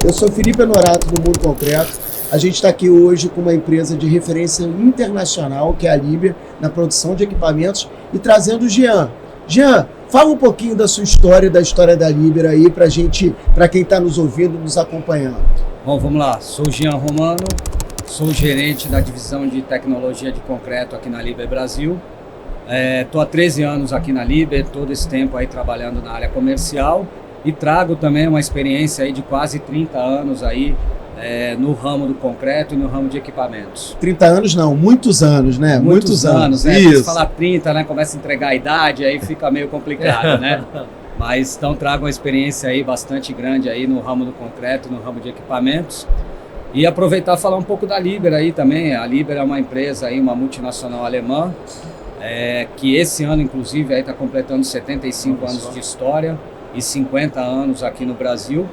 Eu sou Felipe Honorato, do Mundo Concreto. A gente está aqui hoje com uma empresa de referência internacional, que é a Liber, na produção de equipamentos, e trazendo o Jean. Jean, fala um pouquinho da sua história, da história da Liber aí, para quem está nos ouvindo, nos acompanhando. Bom, vamos lá. Sou o Jean Romano, sou gerente da divisão de tecnologia de concreto aqui na Liber Brasil. Estou há 13 anos aqui na Liber, todo esse tempo aí trabalhando na área comercial e trago também uma experiência aí de quase 30 anos aí no ramo do concreto e no ramo de equipamentos. 30 anos não, muitos anos, né? Muitos anos, né? Isso. Se falar 30, né? Começa a entregar a idade, aí fica meio complicado, né? Mas então trago uma experiência aí bastante grande aí no ramo do concreto, no ramo de equipamentos. E aproveitar e falar um pouco da Liber aí também. A Liber é uma empresa aí, uma multinacional alemã, que esse ano inclusive está completando 75 anos de história e 50 anos aqui no Brasil.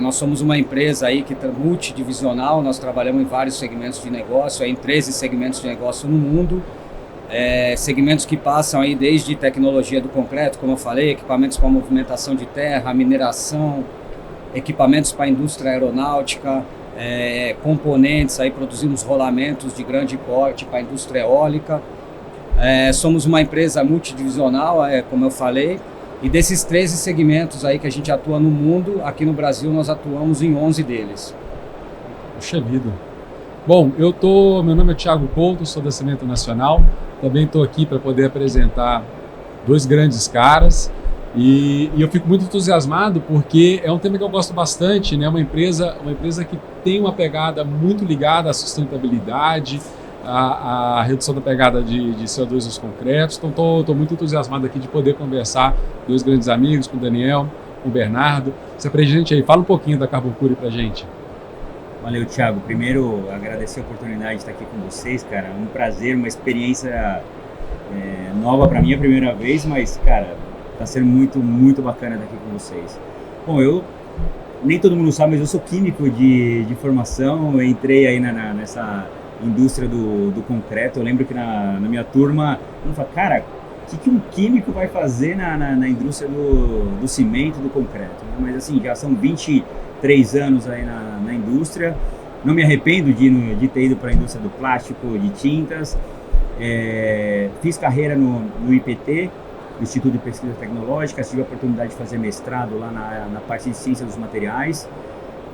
Nós somos uma empresa aí que multidivisional, nós trabalhamos em vários segmentos de negócio, em 13 segmentos de negócio no mundo, segmentos que passam aí desde tecnologia do concreto, como eu falei, equipamentos para movimentação de terra, mineração, equipamentos para a indústria aeronáutica, componentes, aí produzimos rolamentos de grande porte para a indústria eólica. Somos uma empresa multidivisional, como eu falei, e desses 13 segmentos aí que a gente atua no mundo, aqui no Brasil nós atuamos em 11 deles. Puxa vida. Bom, meu nome é Thiago Couto, sou da Cimento Nacional, também estou aqui para poder apresentar dois grandes caras e eu fico muito entusiasmado porque é um tema que eu gosto bastante, né? Uma empresa que tem uma pegada muito ligada à sustentabilidade, a redução da pegada de CO2 nos concretos. Então estou muito entusiasmado aqui de poder conversar com dois grandes amigos, com o Daniel, com o Bernardo. Você presente aí, fala um pouquinho da Carboncure pra gente. Valeu, Thiago. Primeiro, agradecer a oportunidade de estar aqui com vocês, cara. Um prazer, uma experiência nova para mim, a primeira vez, mas, cara, tá sendo muito, muito bacana estar aqui com vocês. Bom, nem todo mundo sabe, mas eu sou químico de formação. Eu entrei aí nessa indústria do concreto. Eu lembro que na minha turma, eu falei, cara, o que um químico vai fazer na indústria do cimento, do concreto? Mas assim, já são 23 anos aí na indústria. Não me arrependo de ter ido para a indústria do plástico, de tintas. Fiz carreira no IPT, no Instituto de Pesquisa Tecnológica. Tive a oportunidade de fazer mestrado lá na parte de ciência dos materiais.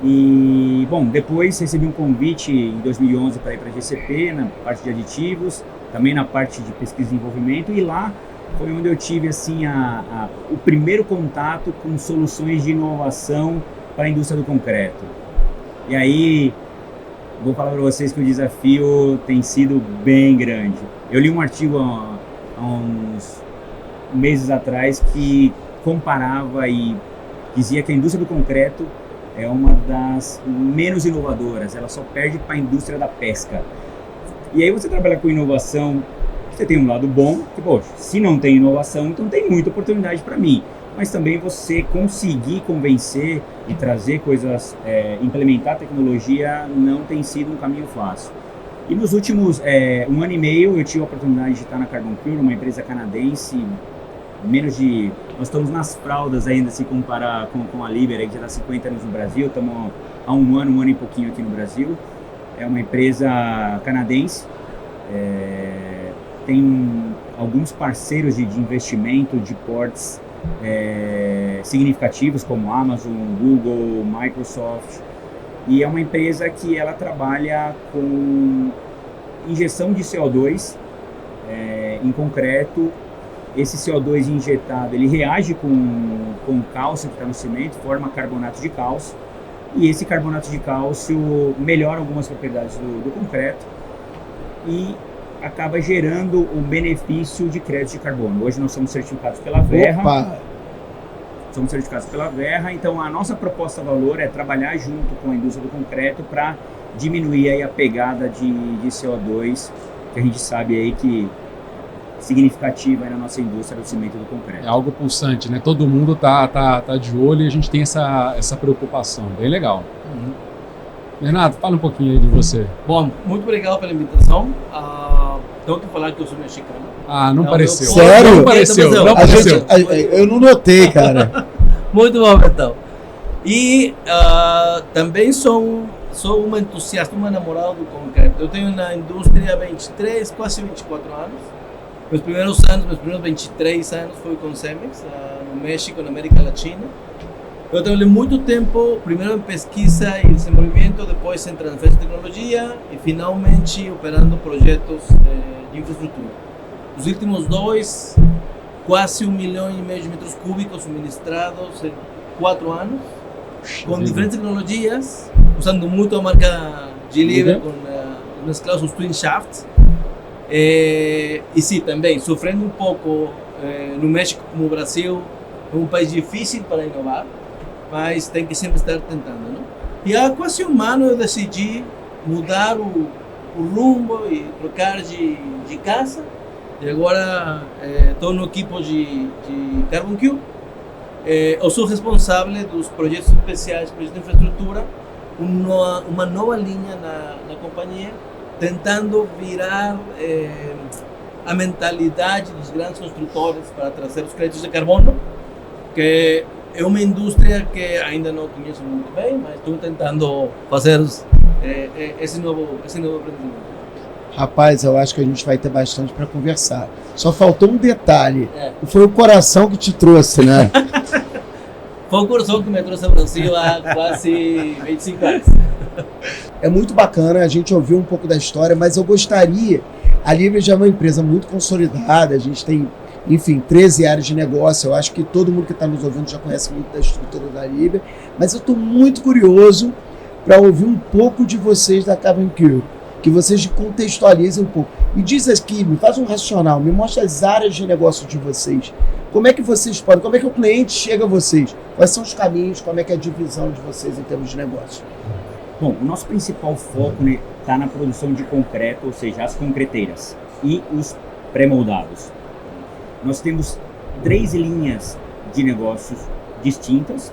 E, bom, depois recebi um convite em 2011 para ir para a GCP, na parte de aditivos, também na parte de pesquisa e desenvolvimento, e lá foi onde eu tive assim, o primeiro contato com soluções de inovação para a indústria do concreto. E aí, vou falar para vocês que o desafio tem sido bem grande. Eu li um artigo há uns meses atrás que comparava e dizia que a indústria do concreto é uma das menos inovadoras, ela só perde para a indústria da pesca. E aí você trabalha com inovação, você tem um lado bom, que, poxa, se não tem inovação, então tem muita oportunidade para mim. Mas também você conseguir convencer e trazer coisas, implementar tecnologia, não tem sido um caminho fácil. E nos últimos 1 ano e meio eu tive a oportunidade de estar na Carboncure, uma empresa canadense. Nós estamos nas fraldas ainda, se comparar com a Liber, que já está 50 anos no Brasil, estamos há um ano e pouquinho aqui no Brasil. É uma empresa canadense, tem alguns parceiros de investimento de portes significativos, como Amazon, Google, Microsoft, e é uma empresa que ela trabalha com injeção de CO2 em concreto. Esse CO2 injetado, ele reage com o cálcio que está no cimento, forma carbonato de cálcio, e esse carbonato de cálcio melhora algumas propriedades do concreto e acaba gerando um benefício de crédito de carbono. Hoje nós somos certificados pela Verra. Somos certificados pela Verra, então a nossa proposta valor é trabalhar junto com a indústria do concreto para diminuir aí a pegada de CO2, que a gente sabe aí que significativa aí na nossa indústria do cimento e do concreto. É algo pulsante, né? Todo mundo tá de olho e a gente tem essa preocupação. Bem legal. Uhum. Bernardo, fala um pouquinho aí de você. Bom, muito obrigado pela invitação. Tenho que falar que eu sou mexicano. Não pareceu. Sério? Não pareceu. Eu não notei, cara. Muito bom, então. E também sou um entusiasta, um enamorado do concreto. Eu tenho na indústria 23, quase 24 anos. Meus primeiros 23 anos foi com Cemex, no México, na América Latina. Eu trabalhei muito tempo, primeiro em pesquisa e desenvolvimento, depois em transferência de tecnologia e finalmente operando projetos de infraestrutura. Os últimos dois, quase 1,5 milhão de metros cúbicos suministrados em 4 anos, com diferentes tecnologias, usando muito a marca G-Liver, com os mesclados os Twin Shafts. E sim, também, sofrendo um pouco no México como no Brasil, é um país difícil para inovar, mas tem que sempre estar tentando, não? E há quase um ano eu decidi mudar o rumo e trocar de casa. E agora estou no equipo de Carbon Cube. Eu sou responsável dos projetos especiais, projetos de infraestrutura, uma nova linha na companhia, tentando virar a mentalidade dos grandes construtores para trazer os créditos de carbono, que é uma indústria que ainda não conheço muito bem, mas estou tentando fazer esse novo empreendimento. Rapaz, eu acho que a gente vai ter bastante para conversar. Só faltou um detalhe. Foi o coração que te trouxe, né? Foi o coração que me trouxe ao Brasil há quase 25 anos. É muito bacana a gente ouvir um pouco da história, mas eu gostaria... A Liebherr já é uma empresa muito consolidada, a gente tem, enfim, 13 áreas de negócio. Eu acho que todo mundo que está nos ouvindo já conhece muito da estrutura da Liebherr, mas eu estou muito curioso para ouvir um pouco de vocês da Carbon Cube, que vocês contextualizem um pouco. Me diz aqui, me faz um racional, me mostra as áreas de negócio de vocês. Como é que vocês podem, como é que o cliente chega a vocês? Quais são os caminhos, como é que é a divisão de vocês em termos de negócio? Bom, o nosso principal foco está na produção de concreto, ou seja, as concreteiras e os pré-moldados. Nós temos 3 linhas de negócios distintas.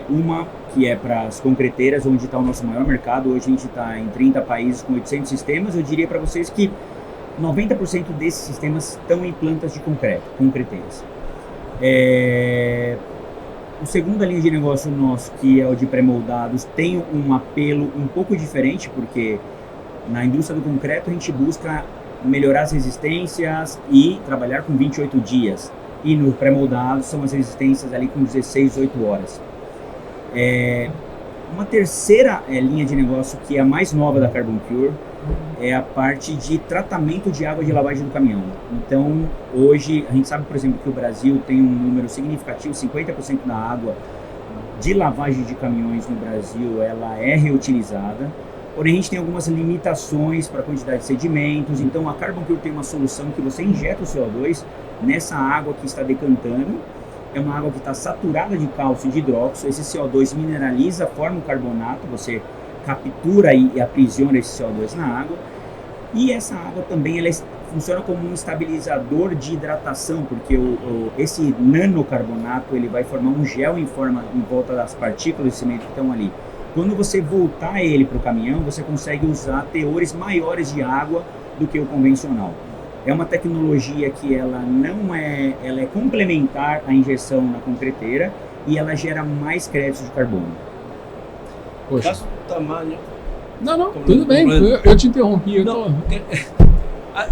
Uma que é para as concreteiras, onde está o nosso maior mercado. Hoje a gente está em 30 países com 800 sistemas. Eu diria para vocês que 90% desses sistemas estão em plantas de concreteiras. A segunda linha de negócio nosso, que é o de pré-moldados, tem um apelo um pouco diferente, porque na indústria do concreto a gente busca melhorar as resistências e trabalhar com 28 dias. E no pré-moldado são as resistências ali com 16, 18 horas. Uma terceira linha de negócio, que é a mais nova da Carbon Cure, é a parte de tratamento de água de lavagem do caminhão. Então, hoje, a gente sabe, por exemplo, que o Brasil tem um número significativo, 50% da água de lavagem de caminhões no Brasil, ela é reutilizada. Porém, a gente tem algumas limitações para a quantidade de sedimentos. Então, a Carbon Cure tem uma solução que você injeta o CO2 nessa água que está decantando. É uma água que está saturada de cálcio e de hidróxido. Esse CO2 mineraliza, forma um carbonato, você captura e aprisiona esse CO2 na água. E essa água também funciona como um estabilizador de hidratação, porque esse nanocarbonato ele vai formar um gel em volta das partículas de cimento que estão ali. Quando você voltar ele para o caminhão, você consegue usar teores maiores de água do que o convencional. É uma tecnologia que ela é complementar à injeção na concreteira e ela gera mais créditos de carbono. Poxa. Caso do tamanho. Não, tudo bem, eu te interrompi.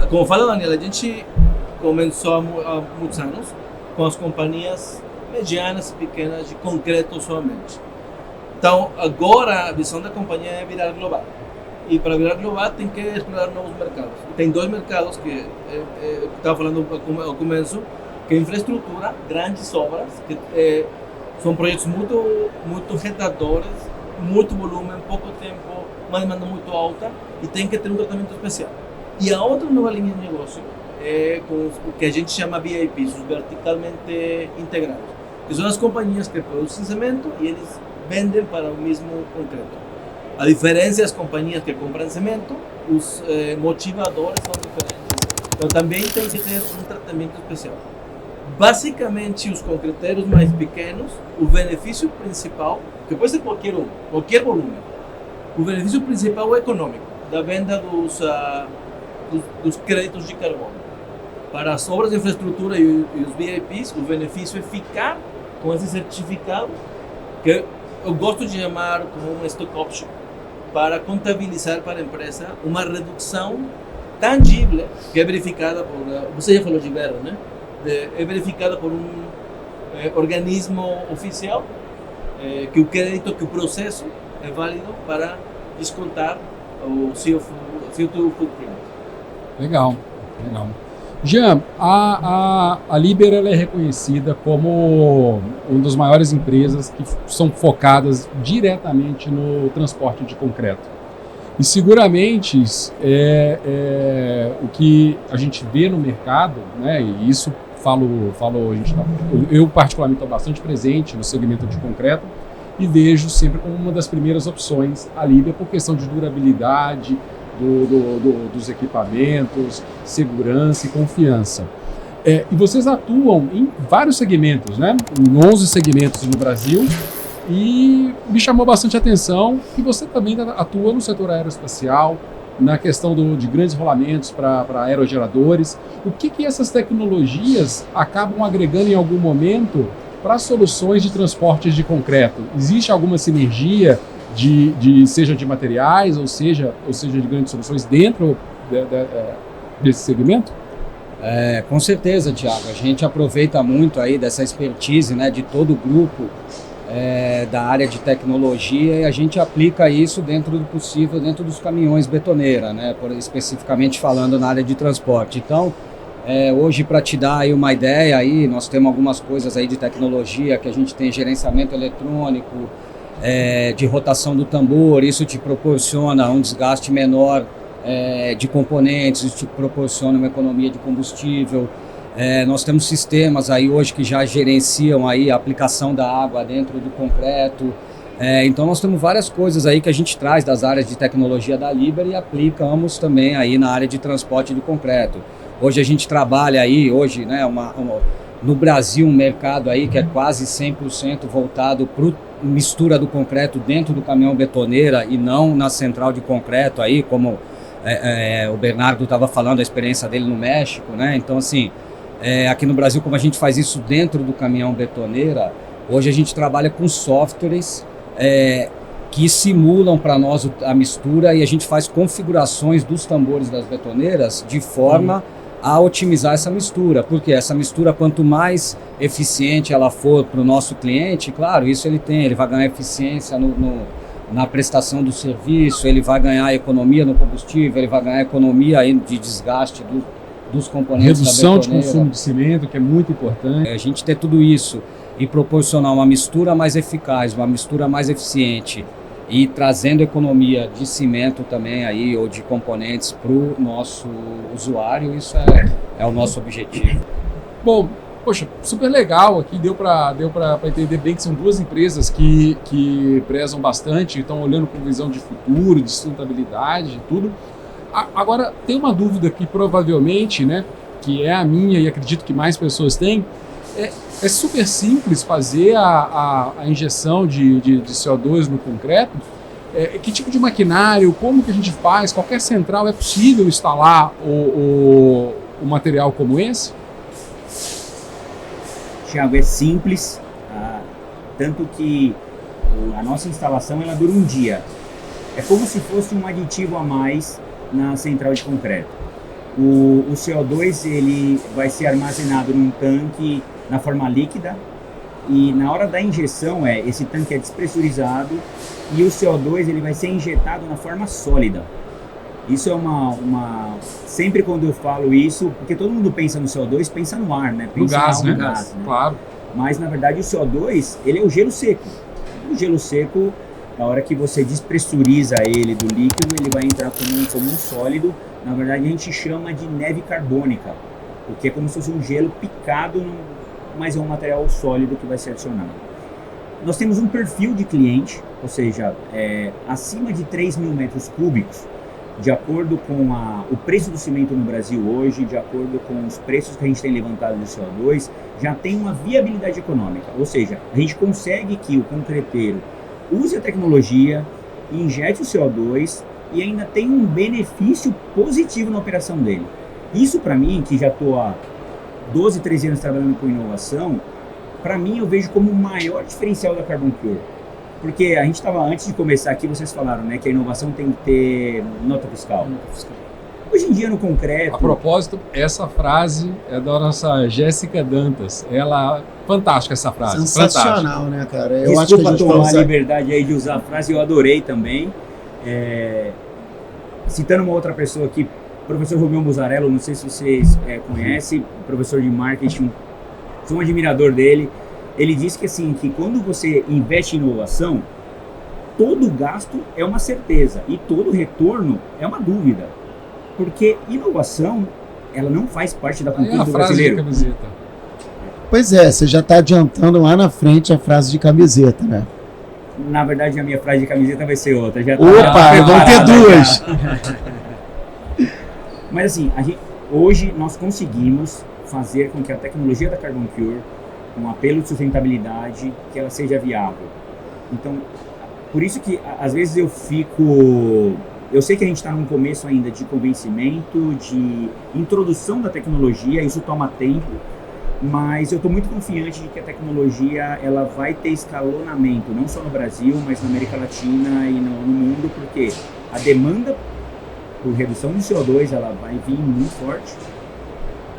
Como fala Daniel, a gente começou há muitos anos com as companhias medianas e pequenas de concreto somente. Então, agora a visão da companhia é virar global. E para virar global tem que explorar novos mercados. Tem 2 mercados que eu estava falando ao começo, que é infraestrutura, grandes obras, que são projetos muito retadores, muito volume, pouco tempo, uma demanda muito alta e tem que ter um tratamento especial. E a outra nova linha de negócio é com o que a gente chama VIPs, os verticalmente integrados, que são as companhias que produzem cimento e eles vendem para o mesmo concreto. A diferença é as companhias que compram cimento, os motivadores são diferentes, então também tem que ter um tratamento especial. Basicamente, os concreteiros mais pequenos, o benefício principal, que pode ser qualquer volume, o benefício principal é econômico, da venda dos créditos de carbono. Para as obras de infraestrutura e os VIPs, o benefício é ficar com esse certificado que eu gosto de chamar como uma stock option, para contabilizar para a empresa uma redução tangível, que é verificada por, você já falou de Verra, né? É verificada por um organismo oficial, que o crédito, que o processo é válido para descontar o CO2 footprint. Legal, legal. Jean, a Liber ela é reconhecida como uma das maiores empresas que são focadas diretamente no transporte de concreto. E seguramente o que a gente vê no mercado, né, e isso eu particularmente estou bastante presente no segmento de concreto e vejo sempre como uma das primeiras opções a Liber por questão de durabilidade, dos equipamentos, segurança e confiança. E vocês atuam em vários segmentos, né? Em 11 segmentos no Brasil, e me chamou bastante atenção que você também atua no setor aeroespacial, na questão de grandes rolamentos para aerogeradores. O que essas tecnologias acabam agregando em algum momento para soluções de transportes de concreto? Existe alguma sinergia seja de materiais ou seja de grandes soluções dentro desse segmento? Com certeza, Thiago. A gente aproveita muito aí dessa expertise, né, de todo o grupo da área de tecnologia, e a gente aplica isso dentro do possível, dentro dos caminhões betoneira, né, especificamente falando na área de transporte. Então, hoje, para te dar aí uma ideia, aí, nós temos algumas coisas aí de tecnologia, que a gente tem gerenciamento eletrônico, de rotação do tambor. Isso te proporciona um desgaste menor de componentes, isso te proporciona uma economia de combustível. Nós temos sistemas aí hoje que já gerenciam aí a aplicação da água dentro do concreto. Então nós temos várias coisas aí que a gente traz das áreas de tecnologia da Liber e aplicamos também aí na área de transporte de concreto. Hoje a gente trabalha aí, né, no Brasil, um mercado aí que é quase 100% voltado para mistura do concreto dentro do caminhão betoneira e não na central de concreto aí, como o Bernardo estava falando, a experiência dele no México, né? Então, assim, aqui no Brasil, como a gente faz isso dentro do caminhão betoneira, hoje a gente trabalha com softwares que simulam para nós a mistura, e a gente faz configurações dos tambores das betoneiras de forma a otimizar essa mistura, porque essa mistura, quanto mais eficiente ela for para o nosso cliente, claro, isso ele vai ganhar eficiência na prestação do serviço, ele vai ganhar economia no combustível, ele vai ganhar economia aí de desgaste dos componentes redução da de consumo de cimento, que é muito importante. A gente ter tudo isso e proporcionar uma mistura mais eficaz, uma mistura mais eficiente, e trazendo economia de cimento também aí, ou de componentes para o nosso usuário, isso é o nosso objetivo. Bom, poxa, super legal aqui, deu para entender bem que são duas empresas que prezam bastante, estão olhando com visão de futuro, de sustentabilidade e tudo. Agora, tem uma dúvida que provavelmente, né, que é a minha e acredito que mais pessoas têm. É super simples fazer a injeção de CO2 no concreto. Que tipo de maquinário, como que a gente faz? Qualquer central é possível instalar o material como esse? Thiago, é simples, tanto que a nossa instalação ela dura um dia. É como se fosse um aditivo a mais na central de concreto. O CO2 ele vai ser armazenado num tanque na forma líquida, e na hora da injeção esse tanque é despressurizado e o CO2 ele vai ser injetado na forma sólida. Isso é sempre quando eu falo isso, porque todo mundo pensa no CO2, pensa no ar, né? Pensa no gás, né? Claro. Mas na verdade o CO2 ele é o gelo seco. O gelo seco, na hora que você despressuriza ele do líquido, ele vai entrar como um sólido. Na verdade a gente chama de neve carbônica, porque é como se fosse um gelo picado, mas é um material sólido que vai ser adicionado. Nós temos um perfil de cliente, ou seja, acima de 3 mil metros cúbicos, de acordo com o preço do cimento no Brasil hoje, de acordo com os preços que a gente tem levantado de CO2, já tem uma viabilidade econômica. Ou seja, a gente consegue que o concreteiro use a tecnologia, injete o CO2 e ainda tem um benefício positivo na operação dele. Isso para mim, que já estou há 12, 13 anos trabalhando com inovação, para mim eu vejo como o maior diferencial da Carbon Cure. Porque a gente estava, antes de começar aqui, vocês falaram, né, que a inovação tem que ter nota fiscal. Hoje em dia, no concreto... A propósito, essa frase é da nossa Jéssica Dantas. Fantástica essa frase. Sensacional, fantástica. né, cara? Eu acho que Desculpa a gente tomar a consegue... liberdade aí de usar a frase, eu adorei também. Citando uma outra pessoa aqui, professor Romeu Muzzarello, não sei se vocês conhecem, professor de marketing, sou um admirador dele. Ele disse que, assim, que quando você investe em inovação, todo gasto é uma certeza e todo retorno é uma dúvida. Porque inovação, ela não faz parte da cultura do brasileiro. De camiseta. Pois é, você já está adiantando lá na frente a frase de camiseta, né? Na verdade, a minha frase de camiseta vai ser outra. Já tá Opa, vão ter duas! Mas assim, hoje nós conseguimos fazer com que a tecnologia da Carbon Cure, com apelo de sustentabilidade, que ela seja viável. Então, por isso que às vezes eu sei que a gente está num começo ainda de convencimento, de introdução da tecnologia, isso toma tempo, mas eu estou muito confiante de que a tecnologia ela vai ter escalonamento, não só no Brasil, mas na América Latina e no mundo, porque a demanda por redução de CO2 ela vai vir muito forte.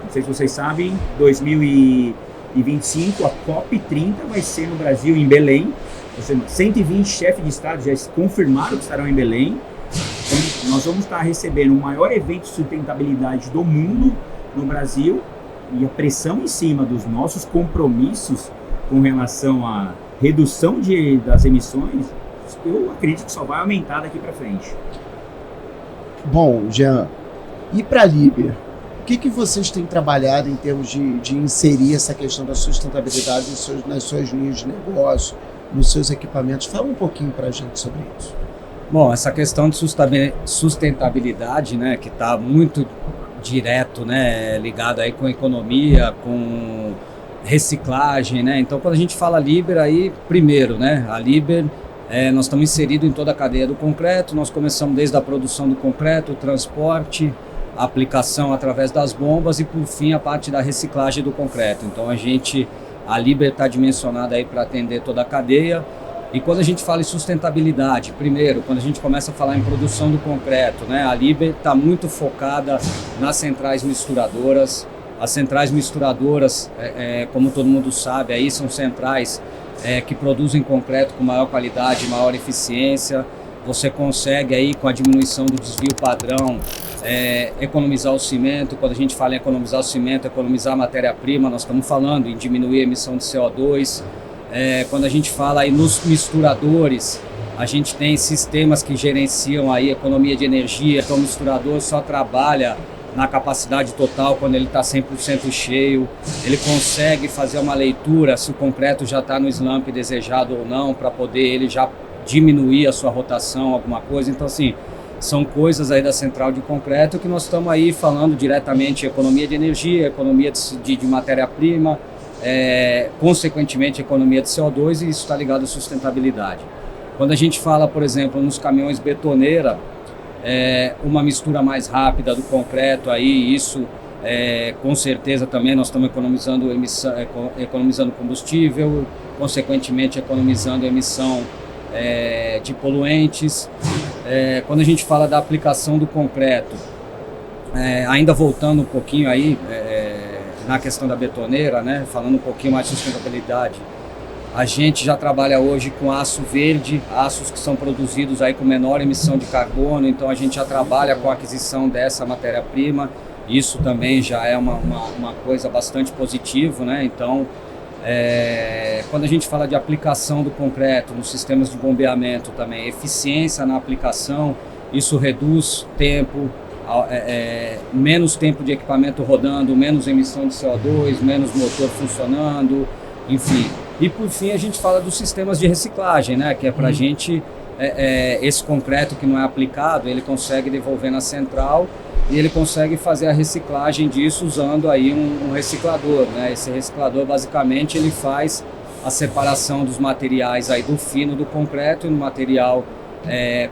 Não sei se vocês sabem, 2025 a COP30 vai ser no Brasil, em Belém. 120 chefes de Estado já confirmaram que estarão em Belém. Então, nós vamos estar recebendo o maior evento de sustentabilidade do mundo no Brasil, e a pressão em cima dos nossos compromissos com relação à redução das emissões, eu acredito que só vai aumentar daqui para frente. Bom, Jean, e para a Liber? O que vocês têm trabalhado em termos de inserir essa questão da sustentabilidade nas suas linhas de negócio, nos seus equipamentos? Fala um pouquinho para a gente sobre isso. Bom, essa questão de sustentabilidade, né, que está muito direto, né, ligado aí com economia, com reciclagem, né? Então, quando a gente fala Liber, aí, primeiro, né, a Liber, nós estamos inseridos em toda a cadeia do concreto, nós começamos desde a produção do concreto, o transporte, a aplicação através das bombas e, por fim, a parte da reciclagem do concreto. Então, a Liber está dimensionada aí para atender toda a cadeia. E quando a gente fala em sustentabilidade, primeiro, quando a gente começa a falar em produção do concreto, né, a Liber está muito focada nas centrais misturadoras. As centrais misturadoras, como todo mundo sabe, aí são centrais que produzem concreto com maior qualidade, maior eficiência. Você consegue aí, com a diminuição do desvio padrão, economizar o cimento. Quando a gente fala em economizar o cimento, economizar a matéria-prima, nós estamos falando em diminuir a emissão de CO2. Quando a gente fala aí nos misturadores, a gente tem sistemas que gerenciam aí economia de energia. Então o misturador só trabalha na capacidade total quando ele está 100% cheio. Ele consegue fazer uma leitura se o concreto já está no slump desejado ou não, para poder ele já diminuir a sua rotação, alguma coisa. Então, assim, são coisas aí da central de concreto que nós estamos aí falando diretamente economia de energia, economia de matéria-prima, consequentemente economia de CO2, e isso está ligado à sustentabilidade. Quando a gente fala, por exemplo, nos caminhões betoneira, uma mistura mais rápida do concreto, aí isso com certeza também nós estamos economizando combustível, consequentemente economizando emissão de poluentes. Quando a gente fala da aplicação do concreto, ainda voltando um pouquinho aí na questão da betoneira, né, falando um pouquinho mais de sustentabilidade, a gente já trabalha hoje com aço verde, aços que são produzidos aí com menor emissão de carbono, então a gente já trabalha com a aquisição dessa matéria-prima. Isso também já é uma coisa bastante positiva, né? Então, quando a gente fala de aplicação do concreto nos sistemas de bombeamento também, eficiência na aplicação, isso reduz tempo, menos tempo de equipamento rodando, menos emissão de CO2, menos motor funcionando, enfim. E por fim a gente fala dos sistemas de reciclagem, né? Que é para a gente, esse concreto que não é aplicado, ele consegue devolver na central e ele consegue fazer a reciclagem disso usando aí um reciclador, né? Esse reciclador basicamente ele faz a separação dos materiais aí do fino do concreto e no material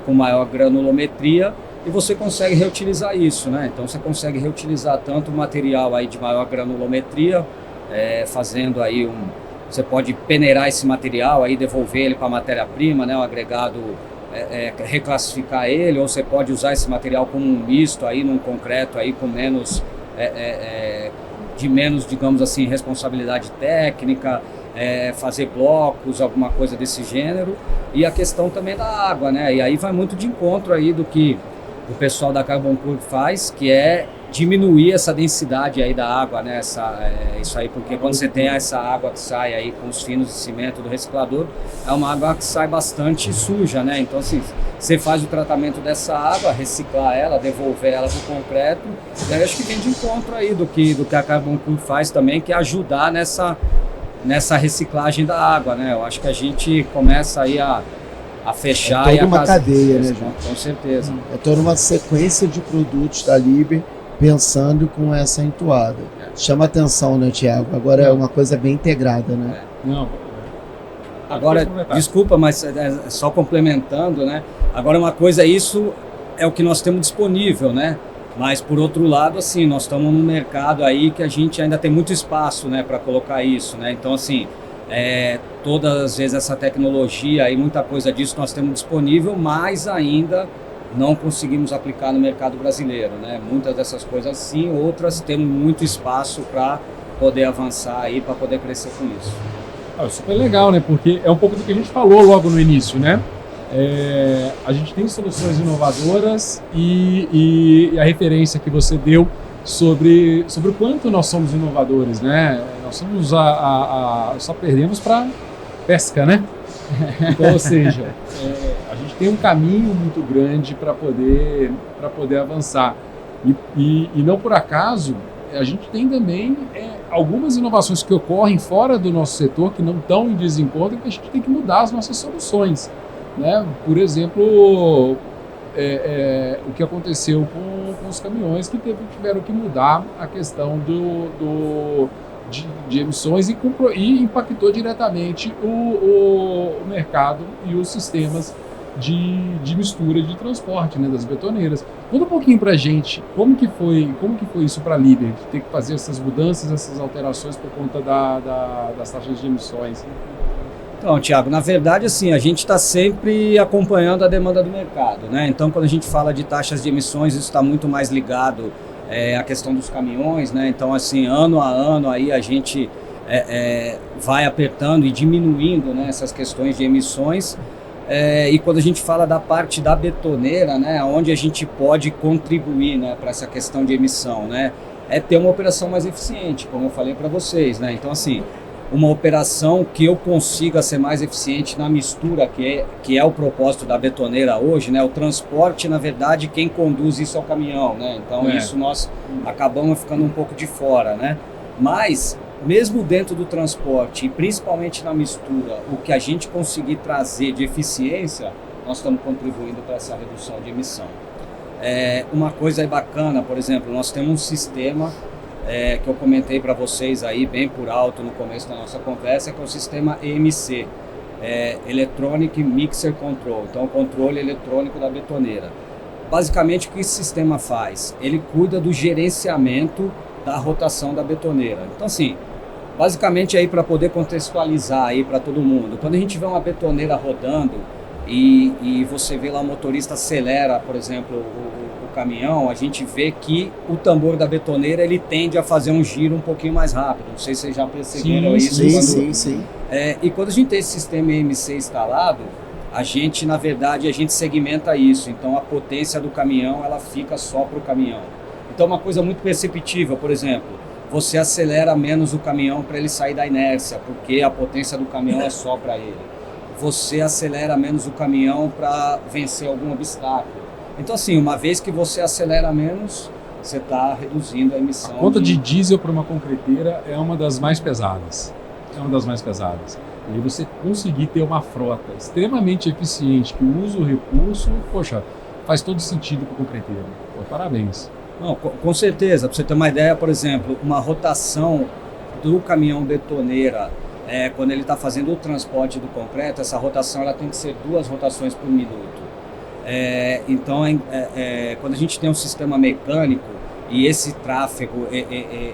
com maior granulometria, e você consegue reutilizar isso, né? Então você consegue reutilizar tanto o material aí de maior granulometria, fazendo aí você pode peneirar esse material, aí devolver ele para a matéria-prima, né, o agregado, reclassificar ele, ou você pode usar esse material como um misto aí num concreto aí com menos, digamos assim, responsabilidade técnica, fazer blocos, alguma coisa desse gênero, e a questão também da água, né? E aí vai muito de encontro aí do que o pessoal da Carbon Pure faz, que é diminuir essa densidade aí da água, né? Isso aí, porque quando você tem essa água que sai aí com os finos de cimento do reciclador, é uma água que sai bastante suja, né? Então, assim, você faz o tratamento dessa água, reciclar ela, devolver ela para o concreto, e aí acho que vem de encontro aí do que a Carbon Pure faz também, que é ajudar nessa reciclagem da água, né? Eu acho que a gente começa aí a fechar... É toda uma cadeia, né, João? Com certeza. É toda uma sequência de produtos da Liber pensando com essa entoada. Chama atenção, né, Thiago? Agora é uma coisa bem integrada, né? Não. Agora, desculpa, mas só complementando, né? Agora uma coisa, isso é o que nós temos disponível, né? Mas por outro lado, assim, nós estamos num mercado aí que a gente ainda tem muito espaço, né, para colocar isso, né? Então, assim, todas as vezes essa tecnologia e muita coisa disso nós temos disponível, mas ainda não conseguimos aplicar no mercado brasileiro, né? Muitas dessas coisas sim, outras temos muito espaço para poder avançar aí, para poder crescer com isso. Super legal, né? Porque é um pouco do que a gente falou logo no início, né? A gente tem soluções inovadoras e a referência que você deu sobre o quanto nós somos inovadores, né? Nós somos só perdemos para pesca, né? Então, ou seja, a gente tem um caminho muito grande para poder avançar e não por acaso a gente tem também algumas inovações que ocorrem fora do nosso setor que não estão em desencontro e que a gente tem que mudar as nossas soluções, né? Por exemplo, o que aconteceu com os caminhões que tiveram que mudar a questão de emissões e impactou diretamente o mercado e os sistemas de mistura de transporte, né, das betoneiras. Conta um pouquinho pra gente como que foi isso para a Liber, de ter que fazer essas mudanças, essas alterações por conta das taxas de emissões. Então, Thiago, na verdade, assim, a gente está sempre acompanhando a demanda do mercado, né? Então, quando a gente fala de taxas de emissões, isso está muito mais ligado à questão dos caminhões, né? Então, assim, ano a ano aí a gente vai apertando e diminuindo, né, essas questões de emissões. E quando a gente fala da parte da betoneira, né, onde a gente pode contribuir, né, para essa questão de emissão, né, é ter uma operação mais eficiente, como eu falei para vocês, né? Então, assim, uma operação que eu consiga ser mais eficiente na mistura, que é o propósito da betoneira hoje, né? O transporte, na verdade, quem conduz isso é o caminhão, né? Então, isso nós acabamos ficando um pouco de fora, né? Mas, mesmo dentro do transporte, e principalmente na mistura, o que a gente conseguir trazer de eficiência, nós estamos contribuindo para essa redução de emissão. Uma coisa bacana, por exemplo, nós temos um sistema que eu comentei para vocês aí bem por alto no começo da nossa conversa, que é o sistema EMC, Electronic Mixer Control, então o controle eletrônico da betoneira. Basicamente, o que esse sistema faz? Ele cuida do gerenciamento da rotação da betoneira. Então, assim, basicamente aí para poder contextualizar aí para todo mundo, quando a gente vê uma betoneira rodando e você vê lá o motorista acelera, por exemplo, o caminhão, a gente vê que o tambor da betoneira ele tende a fazer um giro um pouquinho mais rápido. Não sei se vocês já perceberam isso. Sim. E quando a gente tem esse sistema EMC instalado, a gente, na verdade, segmenta isso. Então, a potência do caminhão, ela fica só para o caminhão. Então, uma coisa muito perceptível, por exemplo, você acelera menos o caminhão para ele sair da inércia, porque a potência do caminhão é só para ele. Você acelera menos o caminhão para vencer algum obstáculo. Então, assim, uma vez que você acelera menos, você está reduzindo a emissão. A conta de diesel para uma concreteira é uma das mais pesadas. E você conseguir ter uma frota extremamente eficiente que usa o recurso, poxa, faz todo sentido para o concreteiro. Parabéns. Não, com certeza. Para você ter uma ideia, por exemplo, uma rotação do caminhão betoneira, quando ele está fazendo o transporte do concreto, essa rotação ela tem que ser 2 rotações por minuto. Então, quando a gente tem um sistema mecânico, E esse tráfego,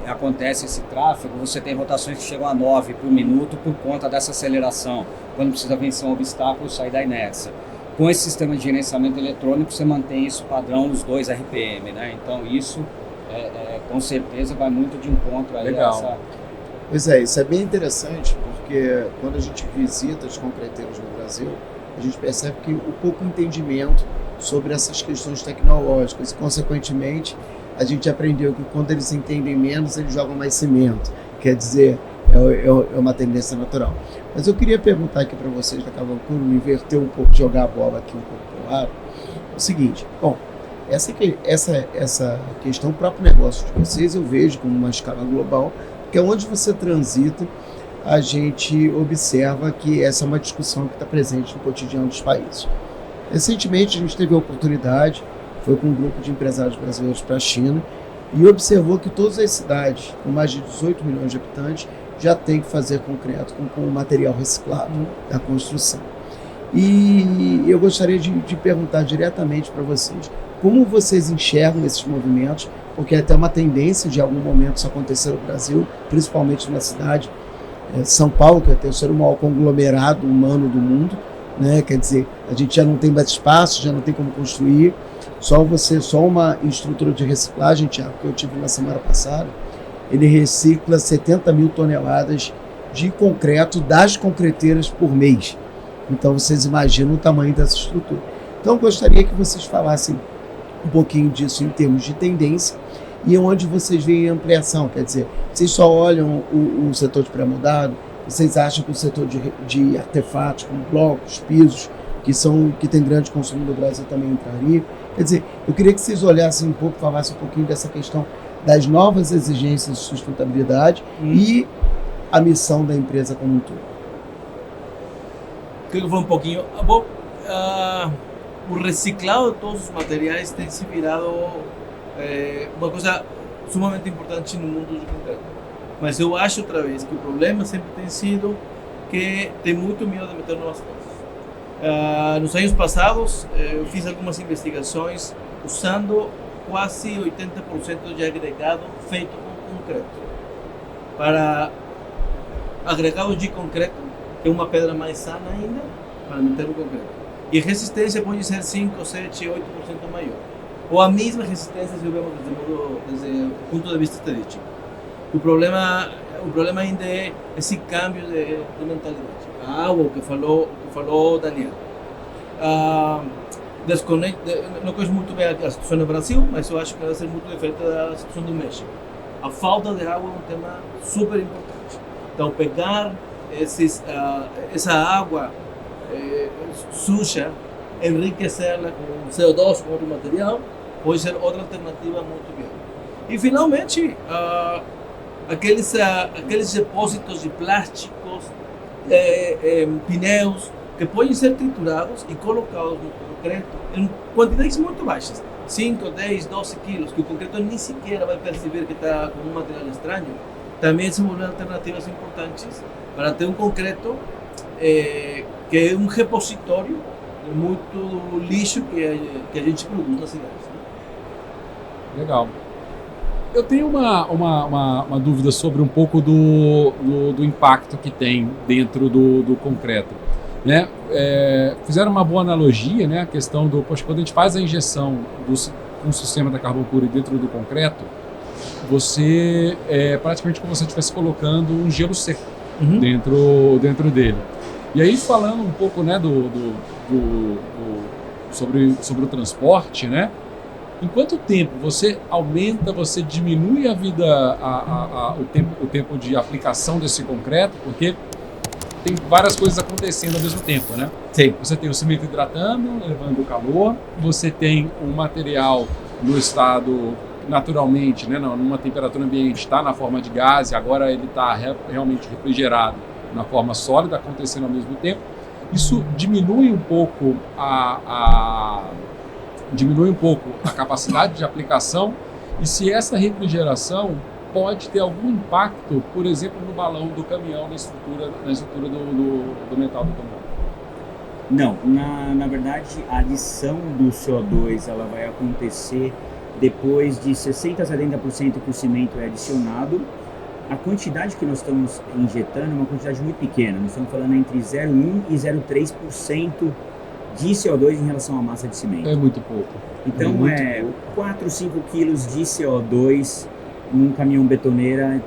acontece esse tráfego, você tem rotações que chegam a 9 por minuto por conta dessa aceleração, quando precisa vencer um obstáculo, sair da inércia. Com esse sistema de gerenciamento eletrônico, você mantém isso padrão nos 2 RPM, né? Então isso, com certeza, vai muito de encontro aí a essa... Pois é, isso é bem interessante, porque quando a gente visita os concreteiros no Brasil, a gente percebe que o pouco entendimento sobre essas questões tecnológicas e, consequentemente, a gente aprendeu que quando eles entendem menos, eles jogam mais cimento. Quer dizer, é uma tendência natural. Mas eu queria perguntar aqui para vocês da Cavalcuro, inverter um pouco, jogar a bola aqui um pouco para o lado, o seguinte, bom, essa questão, o próprio negócio de vocês, eu vejo como uma escala global, que é onde você transita, a gente observa que essa é uma discussão que está presente no cotidiano dos países. Recentemente, a gente teve a oportunidade, foi com um grupo de empresários brasileiros para a China, e observou que todas as cidades, com mais de 18 milhões de habitantes, já têm que fazer concreto com material reciclado da construção. E eu gostaria de perguntar diretamente para vocês, como vocês enxergam esses movimentos, porque é até uma tendência de algum momento isso acontecer no Brasil, principalmente na cidade São Paulo, que é o terceiro maior conglomerado humano do mundo, né? Quer dizer, a gente já não tem mais espaço, já não tem como construir, só uma estrutura de reciclagem, Thiago, que eu tive na semana passada, ele recicla 70 mil toneladas de concreto das concreteiras por mês. Então vocês imaginam o tamanho dessa estrutura. Então eu gostaria que vocês falassem um pouquinho disso em termos de tendência e onde vocês veem a ampliação, quer dizer, vocês só olham o setor de pré-moldado, vocês acham que o setor de artefatos, como blocos, pisos, que tem grande consumo no Brasil, também entraria? Quer dizer, eu queria que vocês olhassem um pouco, falassem um pouquinho dessa questão das novas exigências de sustentabilidade e a missão da empresa como um todo. Creo que foi um pouquinho... Bom, o reciclado de todos os materiais tem se virado uma coisa sumamente importante no mundo do concreto. Mas eu acho, outra vez, que o problema sempre tem sido que tem muito medo de meter novas coisas. Nos anos passados, eu fiz algumas investigações usando quase 80% de agregado feito com concreto. Para agregados de concreto, que é uma pedra mais sana ainda, para meter no concreto. E a resistência pode ser 5, 7, 8% maior. Ou a mesma resistência se vemos desde o ponto de vista estadístico. O problema ainda é esse câmbio de mentalidade. A água, o que falou Daniel. Não conheço muito bem a situação no Brasil, mas eu acho que vai ser muito diferente da situação do México. A falta de água é um tema super importante. Então, pegar essa água suja, enriquecê-la com CO2, com outro material, pode ser outra alternativa muito boa. E, finalmente, aqueles depósitos de plásticos, pneus, que podem ser triturados e colocados no concreto em quantidades muito baixas, 5, 10, 12 quilos, que o concreto nem sequer vai perceber que está com um material estranho, também são alternativas importantes para ter um concreto que é um repositório de muito lixo que a gente produz nas cidades. Né? Legal. Eu tenho uma dúvida sobre um pouco do impacto que tem dentro do concreto. Né? Fizeram uma boa analogia, né? A questão do... Poxa, quando a gente faz a injeção com o sistema da Carbon Cure dentro do concreto, você praticamente como se você estivesse colocando um gelo seco dentro dele. E aí, falando um pouco, né, sobre o transporte, né? Em quanto tempo você aumenta, você diminui a vida, o tempo de aplicação desse concreto? Porque tem várias coisas acontecendo ao mesmo tempo, né? Sim. Você tem o cimento hidratando, levando o calor, você tem um material no estado naturalmente, né, numa temperatura ambiente, está na forma de gás, e agora ele está realmente refrigerado na forma sólida, acontecendo ao mesmo tempo. Isso diminui um pouco a capacidade de aplicação, e se essa refrigeração pode ter algum impacto, por exemplo, no balão do caminhão, na estrutura do metal do caminhão. Não, na verdade a adição do CO2 ela vai acontecer depois de 60% a 70% que o cimento é adicionado, a quantidade que nós estamos injetando é uma quantidade muito pequena. Nós estamos falando entre 0,1% e 0,3% de CO2 em relação à massa de cimento. É muito pouco. Então, 4, 5 quilos de CO2 num caminhão betoneira